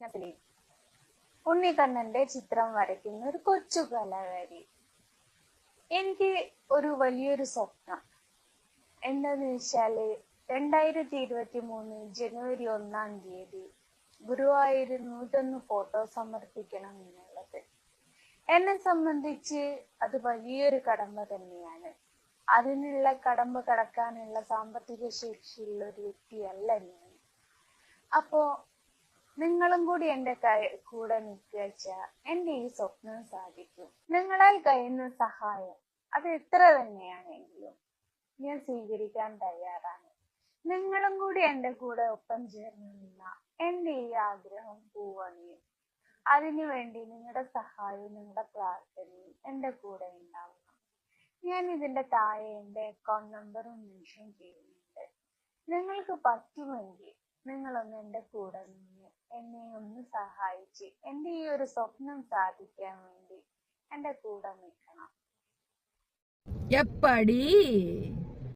ഞാൻ ഉണ്ണിക്കണ്ണന്റെ ചിത്രം വരയ്ക്കുന്ന ഒരു കൊച്ചു കലാകാരി. എനിക്ക് ഒരു വലിയൊരു സ്വപ്നം എന്താന്ന് വെച്ചാല് 2023 ജനുവരി 1 ഗുരുവായൂർ 101 ഫോട്ടോ സമർപ്പിക്കണം എന്നുള്ളത്. എന്നെ സംബന്ധിച്ച് അത് വലിയൊരു കടമ്പ തന്നെയാണ്. അതിനുള്ള കടമ്പ കടക്കാനുള്ള സാമ്പത്തിക ശേഷിയുള്ള ഒരു വ്യക്തിയല്ല ഞാൻ. അപ്പോ നിങ്ങളും കൂടി എന്റെ കൂടെ നിൽക്കുക വെച്ചാൽ എന്റെ ഈ സ്വപ്നം സാധിക്കും. നിങ്ങളാൽ കഴിയുന്ന സഹായം അത് എത്ര തന്നെയാണെങ്കിലും ഞാൻ സ്വീകരിക്കാൻ തയ്യാറാണ്. നിങ്ങളും കൂടി എന്റെ കൂടെ ഒപ്പം ചേർന്ന് നിന്ന എന്റെ ഈ ആഗ്രഹം പൂവണിയും. അതിനുവേണ്ടി നിങ്ങളുടെ സഹായവും നിങ്ങളുടെ പ്രാർത്ഥനയും എന്റെ കൂടെ ഉണ്ടാവണം. ഞാൻ ഇതിന്റെ താഴെ എന്റെ അക്കൗണ്ട് നമ്പറും മെൻഷൻ ചെയ്യുന്നുണ്ട്. നിങ്ങൾക്ക് പറ്റുമെങ്കിൽ നിങ്ങളൊന്ന് എന്റെ കൂടെ നിന്ന് എന്നെ ഒന്ന് സഹായിച്ച് എന്റെ ഈ ഒരു സ്വപ്നം സാധിക്കാൻ വേണ്ടി എന്റെ കൂടെ നിൽക്കണം. എപ്പടി